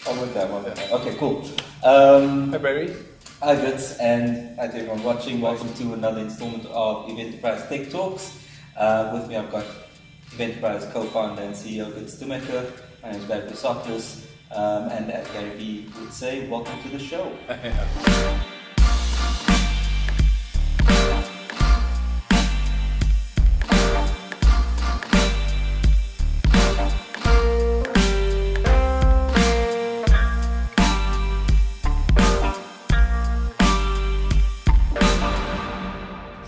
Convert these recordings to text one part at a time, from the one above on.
One time. Okay, cool. Hi, Barry. Hi, Guts, and hi to everyone watching. Welcome to another installment of EventerTech Talks. With me, I've got Eventerprise co-founder and CEO Guts Tumecker. My name is Barry Socrates, and as Gary Vee would say, welcome to the show.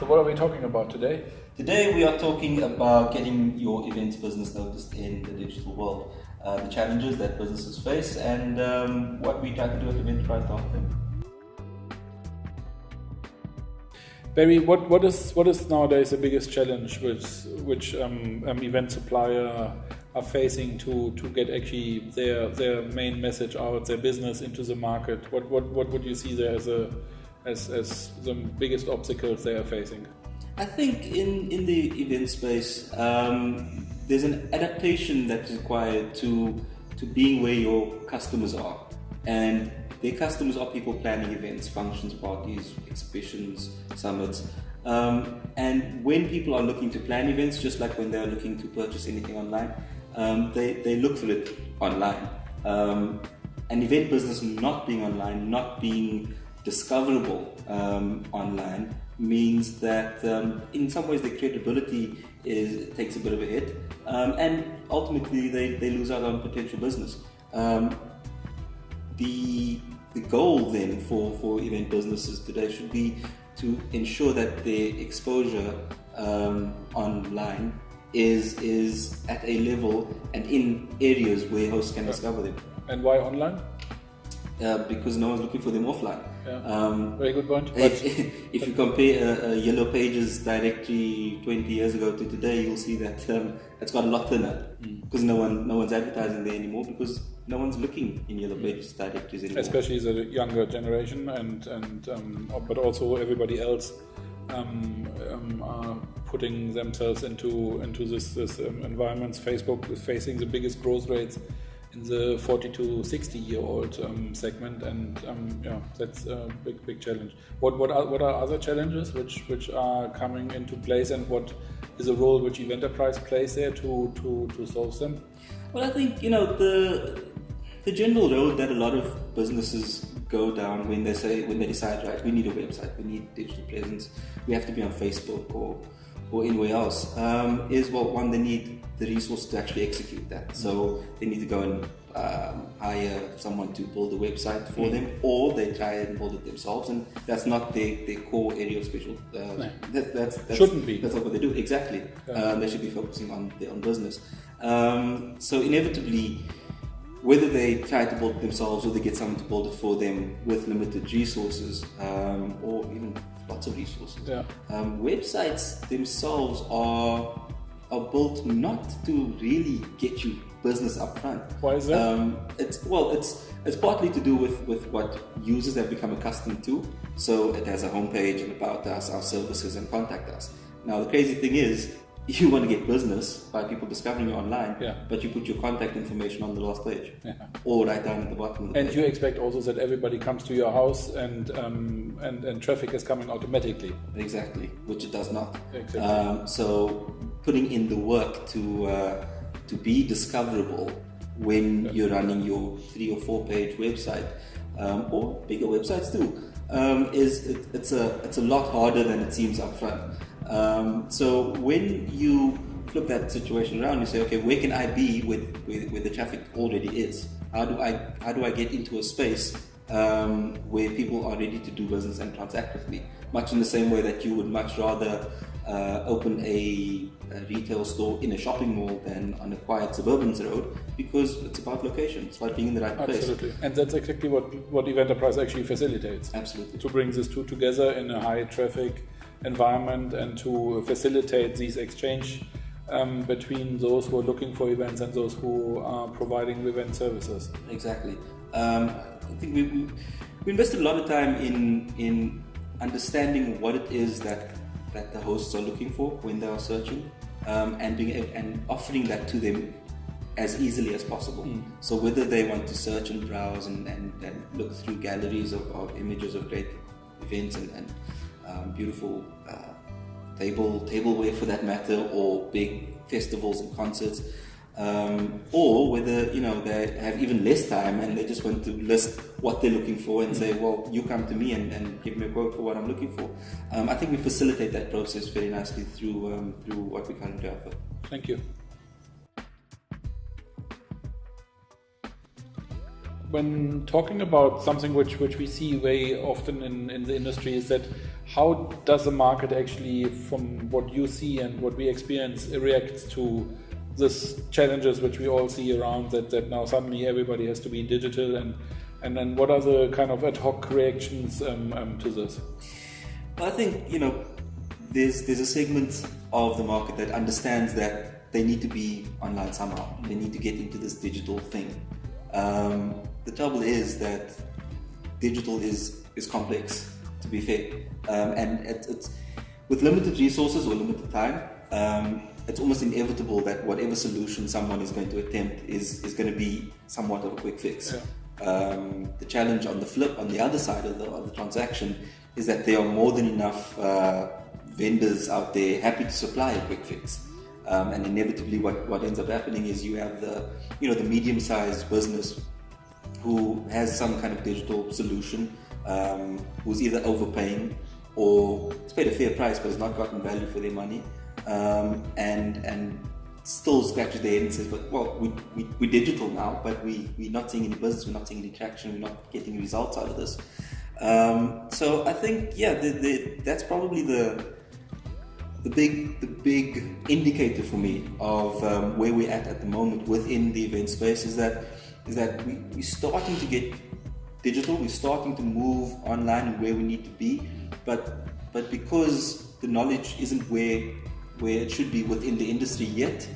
What are we talking about today? Today we are talking about getting your events business noticed in the digital world, the challenges that businesses face, and what we try to do at Eventerprise.com. Barry, what is nowadays the biggest challenge which event supplier are facing to get actually their main message out, their business into the market? What would you see there as the biggest obstacles they are facing? I think in the event space, there's an adaptation that's required to being where your customers are. And their customers are people planning events, functions, parties, exhibitions, summits. And when people are looking to plan events, just like when they're looking to purchase anything online, they look for it online. An event business not being online, not being discoverable online, means that in some ways their credibility takes a bit of a hit, and ultimately they lose out on potential business. The goal then for event businesses today should be to ensure that their exposure online is at a level and in areas where hosts can discover them. And why online? Because no one's looking for them offline. Yeah. Very good point. If you compare a Yellow Pages directory 20 years ago to today, you'll see that it's got a lot thinner because no one's advertising there anymore because no one's looking in Yellow Pages directories anymore. Especially the younger generation but also everybody else are putting themselves into this environments. Facebook is facing the biggest growth rates in the 40 to 60 year old segment, and that's a big challenge. What are other challenges which are coming into place, and what is a role which Eventerprise plays there to solve them? Well, I think the general road that a lot of businesses go down when they decide, right, we need a website, we need digital presence, we have to be on Facebook or anywhere else, is, well, one, they need the resource to actually execute that. So they need to go and hire someone to build a website for them, or they try and build it themselves, and that's not their core area of special. That's shouldn't be. That's not what they do. Exactly. Yeah. They should be focusing on their own business. So inevitably, whether they try to build it themselves or they get someone to build it for them with limited resources, or even lots of resources. Yeah. Websites themselves are built not to really get you business up front. Why is that? It's partly to do with what users have become accustomed to. So it has a homepage and about us, our services, and contact us. Now the crazy thing is, you want to get business by people discovering you online, but you put your contact information on the last page, or right down at the bottom of the page. And you expect also that everybody comes to your house and traffic is coming automatically. Exactly, which it does not. Exactly. So putting in the work to be discoverable when you're running your 3 or 4 page website, or bigger websites too, it's a lot harder than it seems up front. So when you flip that situation around, you say, okay, where can I be where the traffic already is? How do I get into a space where people are ready to do business and transact with me? Much in the same way that you would much rather open a retail store in a shopping mall than on a quiet suburban road, because it's about location, it's about being in the right place. Absolutely, and that's exactly what Eventerprise actually facilitates. Absolutely. To bring these two together in a high traffic environment and to facilitate these exchange between those who are looking for events and those who are providing event services. Exactly. I think we invested a lot of time in understanding what it is that the hosts are looking for when they are searching, and offering that to them as easily as possible. So whether they want to search and browse and look through galleries of images of great events and beautiful tableware for that matter, or big festivals and concerts, or whether they have even less time and they just want to list what they're looking for and say, well, you come to me and give me a quote for what I'm looking for. I think we facilitate that process very nicely through what we currently offer. Thank you. When talking about something which we see very often in the industry, is that how does the market actually, from what you see and what we experience, react to these challenges which we all see around, that now suddenly everybody has to be digital, and then what are the kind of ad hoc reactions to this? Well, I think there's a segment of the market that understands that they need to be online somehow. They need to get into this digital thing. The trouble is that digital is complex, to be fair, and it's with limited resources or limited time. It's almost inevitable that whatever solution someone is going to attempt is going to be somewhat of a quick fix. Yeah. The challenge on the other side of the transaction is that there are more than enough vendors out there happy to supply a quick fix. And inevitably what ends up happening is you have the medium-sized business who has some kind of digital solution, who's either overpaying or it's paid a fair price but has not gotten value for their money, and still scratches their head and says, but well, we're digital now, but we're not seeing any business, we're not seeing any traction, we're not getting results out of this. So I think, that's probably the big indicator for me of where we're at the moment within the event space is that we're starting to get digital, we're starting to move online and where we need to be, but because the knowledge isn't where it should be within the industry yet,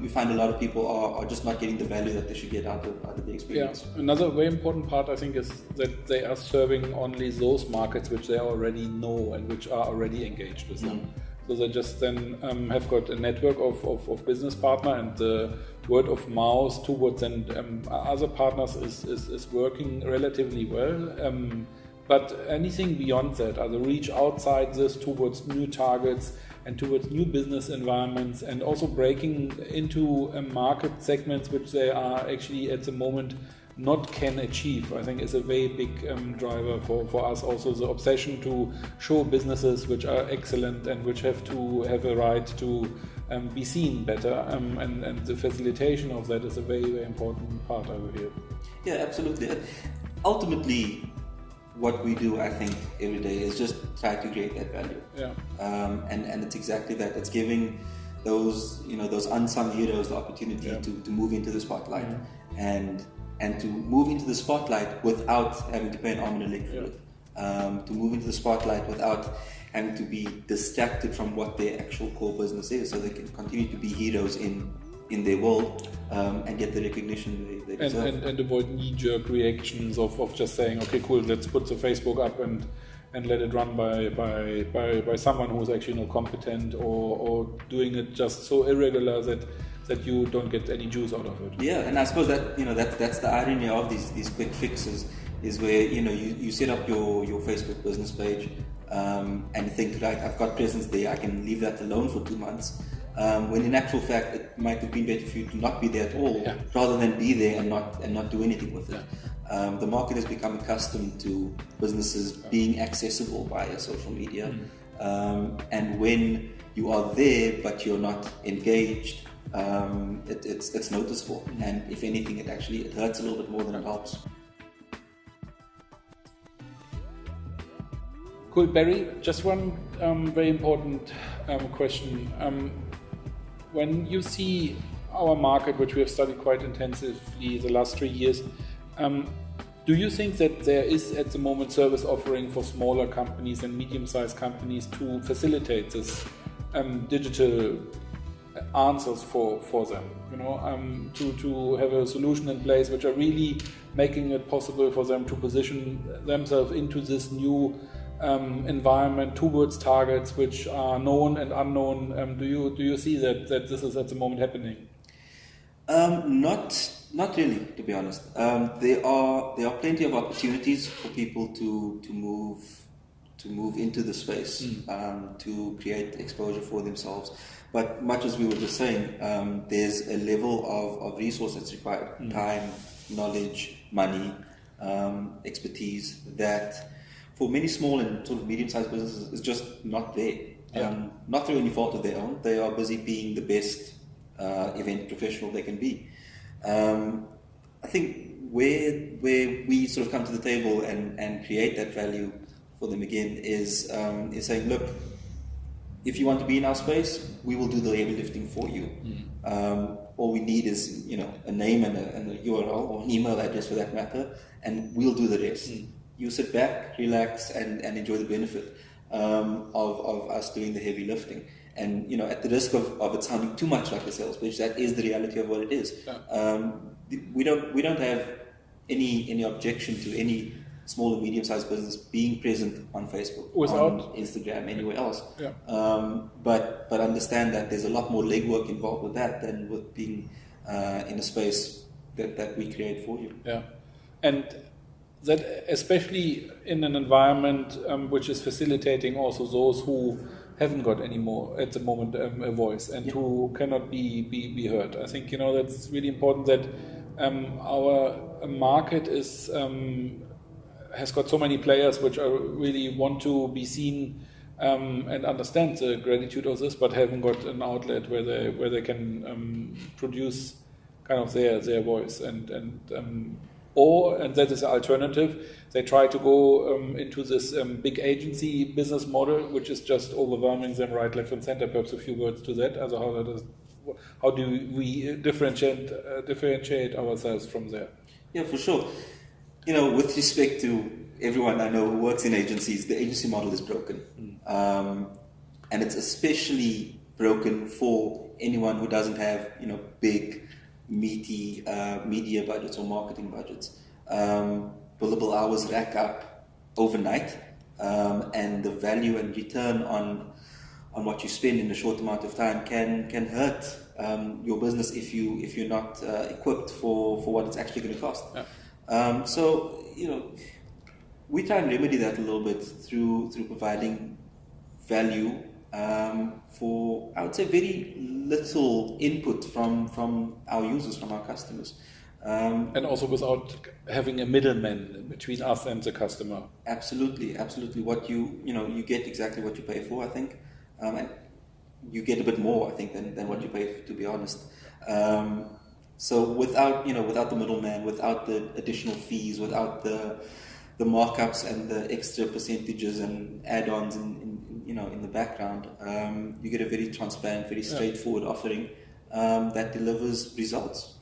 we find a lot of people are just not getting the value that they should get out of the experience. Yeah. Another very important part, I think, is that they are serving only those markets which they already know and which are already engaged with them. So they just then have got a network of business partner, and the word of mouth towards other partners is working relatively well. But anything beyond that, the reach outside this towards new targets and towards new business environments, and also breaking into market segments which they are actually at the moment not can achieve, I think is a very big driver for us. Also the obsession to show businesses which are excellent and which have to have a right to be seen better, and the facilitation of that is a very, very important part over here. Yeah, absolutely. Ultimately, what we do, I think, every day is just try to create that value. Yeah. And it's exactly that. It's giving those unsung heroes the opportunity to move into the spotlight, and to move into the spotlight without having to pay an arm and a leg for it. To move into the spotlight without having to be distracted from what their actual core business is, so they can continue to be heroes in their world, and get the recognition they deserve. And avoid knee-jerk reactions of just saying, okay, cool, let's put the Facebook up and let it run by someone who's actually not competent, or doing it just so irregular that you don't get any juice out of it. Yeah, and I suppose that that's the irony of these quick fixes, is where you set up your Facebook business page, and you think, right, I've got presence there, I can leave that alone for 2 months. When in actual fact it might have been better for you to not be there at all, rather than be there and not do anything with it. The market has become accustomed to businesses being accessible via social media, and when you are there but you're not engaged, it's noticeable, and if anything, it hurts a little bit more than it helps. Cool, Barry. Just one very important question. When you see our market, which we have studied quite intensively the last 3 years, do you think that there is at the moment service offering for smaller companies and medium-sized companies to facilitate this digital answers for them? To have a solution in place which are really making it possible for them to position themselves into this new environment towards targets which are known and unknown. Do you see that this is at the moment happening? Not really, to be honest. There are plenty of opportunities for people to move into the space, to create exposure for themselves. But much as we were just saying, there's a level of resource that's required: time, knowledge, money, expertise, that for many small and sort of medium-sized businesses is just not there. Not through any fault of their own. They are busy being the best event professional they can be. I think where we sort of come to the table and create that value for them again is saying, look, if you want to be in our space, we will do the heavy lifting for you. All we need is a name and a URL or an email address for that matter, and we'll do the rest. You sit back, relax, and enjoy the benefit of us doing the heavy lifting. And at the risk of it sounding too much like a sales pitch, that is the reality of what it is. We don't have any objection to any small and medium-sized business being present on Facebook, on Instagram, anywhere else. But understand that there's a lot more legwork involved with that than with being in a space that we create for you. And that especially in an environment which is facilitating also those who haven't got any more at the moment a voice and who cannot be heard. I think that's really important that our market has got so many players which really want to be seen and understand the gratitude of this, but haven't got an outlet where they can produce kind of their voice and that is an alternative. They try to go into this big agency business model, which is just overwhelming them right, left, and center. Perhaps a few words to that. As how do we differentiate ourselves from there? Yeah, for sure. With respect to everyone I know who works in agencies, the agency model is broken, and it's especially broken for anyone who doesn't have big, meaty media budgets or marketing budgets. Billable hours rack up overnight, and the value and return on what you spend in a short amount of time can hurt your business if you're not equipped for what it's actually going to cost. So we try and remedy that a little bit through providing value for, I would say, very little input from our users, from our customers. And also without having a middleman between us and the customer. Absolutely. What you get exactly what you pay for, I think, and you get a bit more, I think, than what you pay, to be honest. So without the middleman, without the additional fees, without the markups and the extra percentages and add-ons in the background, you get a very transparent, very straightforward offering that delivers results.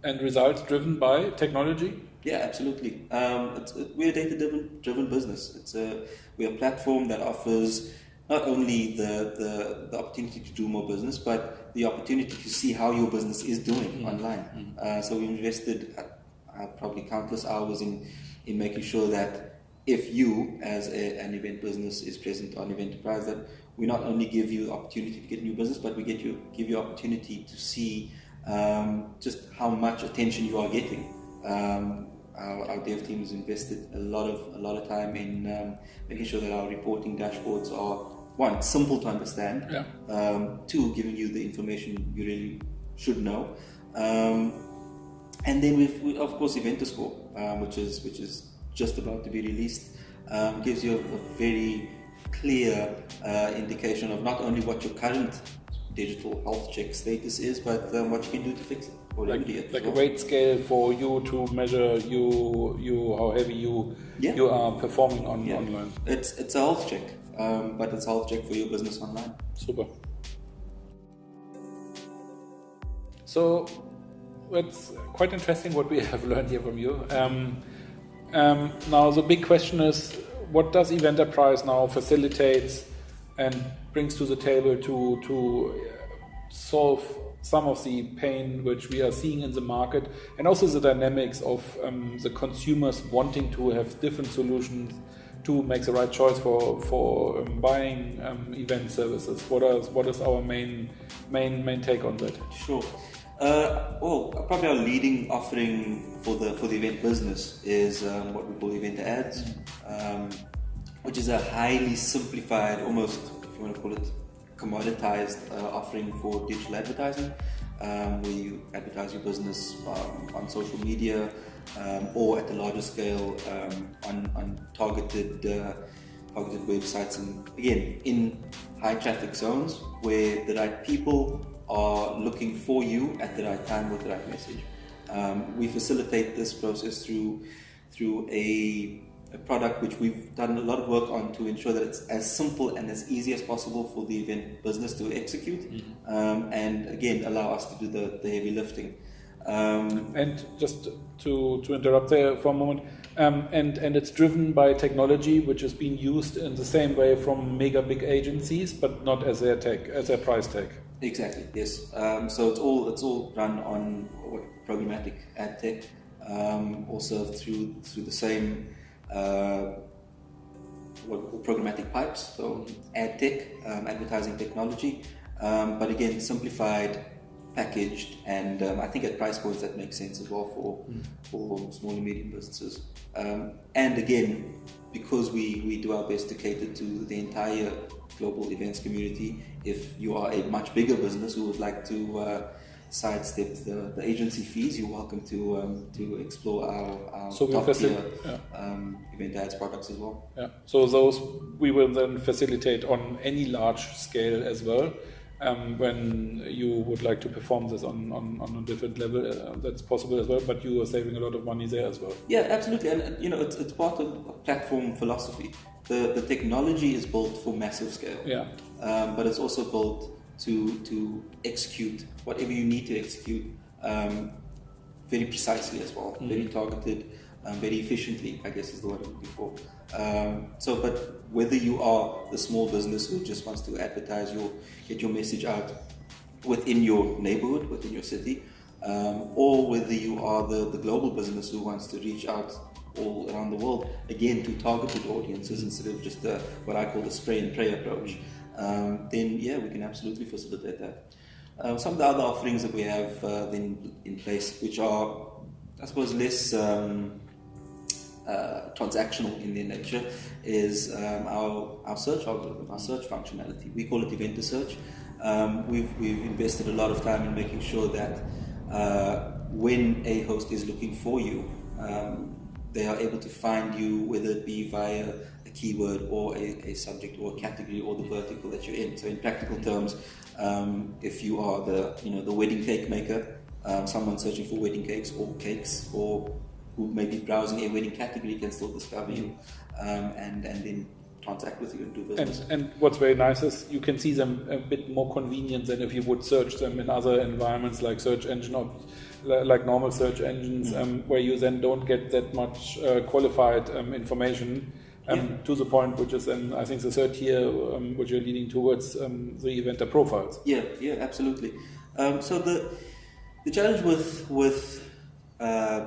And results driven by technology? Yeah, absolutely. We're a data-driven business. We're a platform that offers not only the opportunity to do more business, but the opportunity to see how your business is doing online. So we invested probably countless hours in making sure that if you, as an event business, is present on Eventerprise, that we not only give you the opportunity to get new business, but we give you opportunity to see just how much attention you are getting. Our dev team has invested a lot of time in making sure that our reporting dashboards are, one, simple to understand, two, giving you the information you really should know, and then we of course EventerScore, which is just about to be released, gives you a very clear indication of not only what your current digital health check status is, but what you can do to fix it or remedy it. Like a weight scale for you to measure you how heavy you are performing online. It's a health check, but it's a health check for your business online. Super. So it's quite interesting what we have learned here from you. Now the big question is, what does Eventerprise now facilitates and brings to the table to solve some of the pain which we are seeing in the market, and also the dynamics of the consumers wanting to have different solutions to make the right choice for buying event services? What is our main take on that? Sure. Probably our leading offering for the event business is what we call Event Ads, which is a highly simplified, almost, if you want to call it, commoditized offering for digital advertising, where you advertise your business on social media or at a larger scale on targeted websites, and again in high traffic zones where the right people are looking for you at the right time with the right message. We facilitate this process through a product which we've done a lot of work on to ensure that it's as simple and as easy as possible for the event business to execute, and again allow us to do the heavy lifting. And just to interrupt there for a moment, and it's driven by technology which is being used in the same way from mega big agencies, but not as their price tag. Exactly. Yes. So it's all run on programmatic ad tech, also through the same what we call programmatic pipes. So ad tech, advertising technology, but again simplified, packaged, and I think at price points that makes sense as well for small and medium businesses. And again, because we do our best to cater to the entire global events community, if you are a much bigger business who would like to sidestep the agency fees, you're welcome to explore our top tier Event Ads products as well. Yeah. So those we will then facilitate on any large scale as well. When you would like to perform this on a different level, that's possible as well, but you are saving a lot of money there as well. Yeah, absolutely. And it's part of platform philosophy. The technology is built for massive scale, but it's also built to execute whatever you need to execute very precisely as well, very targeted, very efficiently, I guess is the word I'm looking for. But whether you are the small business who just wants to advertise, get your message out within your neighborhood, within your city, or whether you are the global business who wants to reach out all around the world, again to targeted audiences instead of just what I call the spray and pray approach, then we can absolutely facilitate that. Some of the other offerings that we have then in place, which are, I suppose, less transactional in their nature, is our search algorithm, our search functionality. We call it EventerSearch. We've invested a lot of time in making sure that when a host is looking for you, they are able to find you, whether it be via a keyword or a subject or a category or the vertical that you're in. So in practical terms, if you are the wedding cake maker, someone searching for wedding cakes, or who may be browsing a wedding category can still discover you and then transact with you and do business. And what's very nice is you can see them a bit more convenient than if you would search them in other environments like search engine or like normal search engines, where you then don't get that much qualified information to the point, which is then I think the third tier, which you're leading towards, the Eventer profiles. Yeah, absolutely. So the challenge with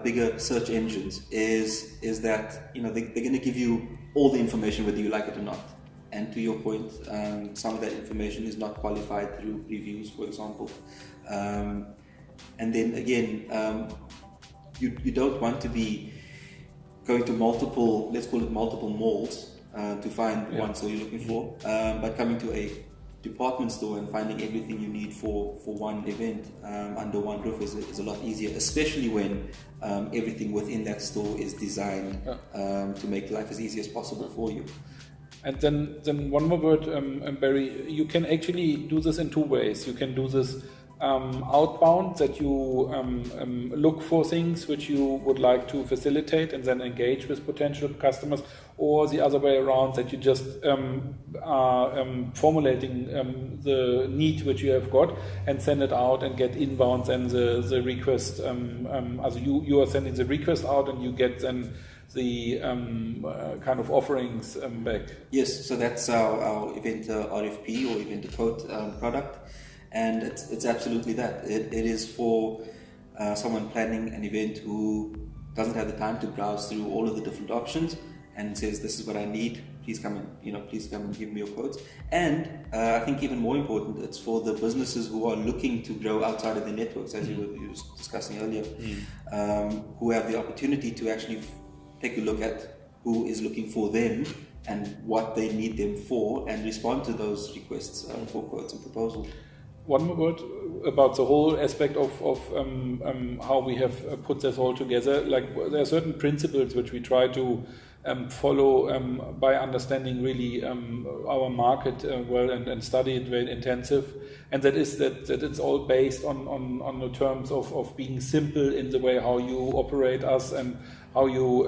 bigger search engines is that they're going to give you all the information whether you like it or not. And to your point, some of that information is not qualified through reviews, for example. And then again, you don't want to be going to multiple, let's call it multiple malls to find one store you're looking for, but coming to a department store and finding everything you need for one event under one roof is a lot easier, especially when everything within that store is designed to make life as easy as possible for you. And then one more word, Barry, you can actually do this in two ways. You can do this outbound, that you look for things which you would like to facilitate and then engage with potential customers, or the other way around, that you just are formulating the need which you have got and send it out and get inbound and the request. You are sending the request out and you get then the kind of offerings back. Yes, so that's our Eventer RFP or Eventer Quote product. And it's absolutely that. It is for someone planning an event who doesn't have the time to browse through all of the different options and says, this is what I need, please come and give me your quotes. And I think even more important, it's for the businesses who are looking to grow outside of their networks, as you were discussing earlier, who have the opportunity to actually take a look at who is looking for them and what they need them for, and respond to those requests for quotes and proposals. One more word about the whole aspect of how we have put this all together. Like, there are certain principles which we try to follow by understanding really our market well and study it very intensive. And that is that it's all based on the terms of being simple in the way how you operate us and how you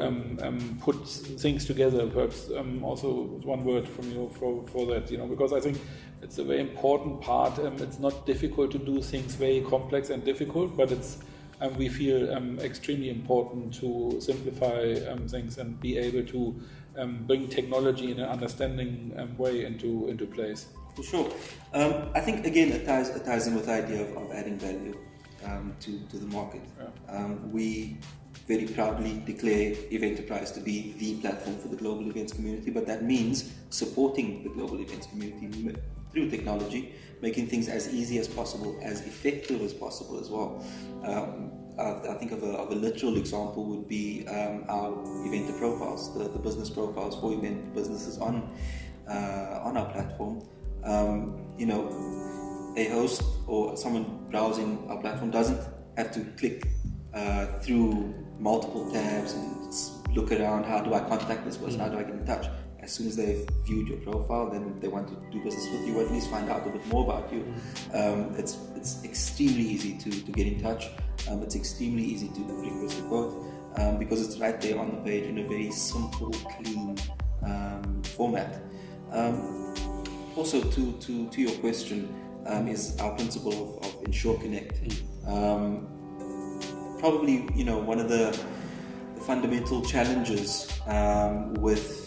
put things together. Perhaps also one word from you for that, because I think it's a very important part. It's not difficult to do things very complex and difficult, but it's we feel extremely important to simplify things and be able to bring technology in an understanding way into place. For sure. I think again it ties in with the idea of adding value to the market. Yeah. We very proudly declare Eventerprise to be the platform for the global events community, but that means supporting the global events community through technology, making things as easy as possible, as effective as possible as well. I think of a literal example would be our event profiles, the business profiles for event businesses on our platform. A host or someone browsing our platform doesn't have to click through multiple tabs and look around, how do I contact this person, how do I get in touch? As soon as they've viewed your profile, then they want to do business with you, or at least find out a bit more about you. It's extremely easy to get in touch. It's extremely easy to request a quote because it's right there on the page in a very simple, clean format. Also, to your question, is our principle of Ensure Connect. Probably, one of the fundamental challenges with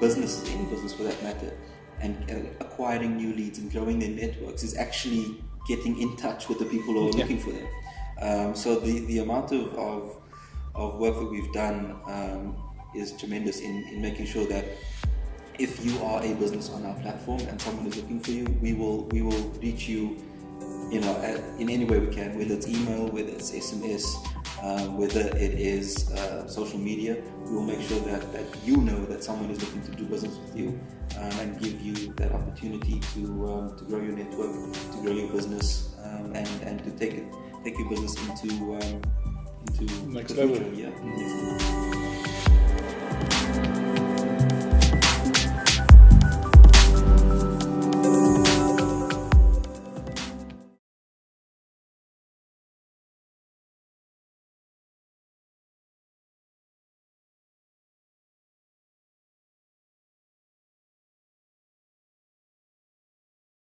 businesses, any business for that matter, and acquiring new leads and growing their networks is actually getting in touch with the people who are looking for them. So the amount of work that we've done is tremendous in making sure that if you are a business on our platform and someone is looking for you, we will reach you, in any way we can, whether it's email, whether it's SMS, whether it is social media. We will make sure that you know that someone is looking to do business with you, and give you that opportunity to grow your network, to grow your business, and to take your business into next level. Yeah.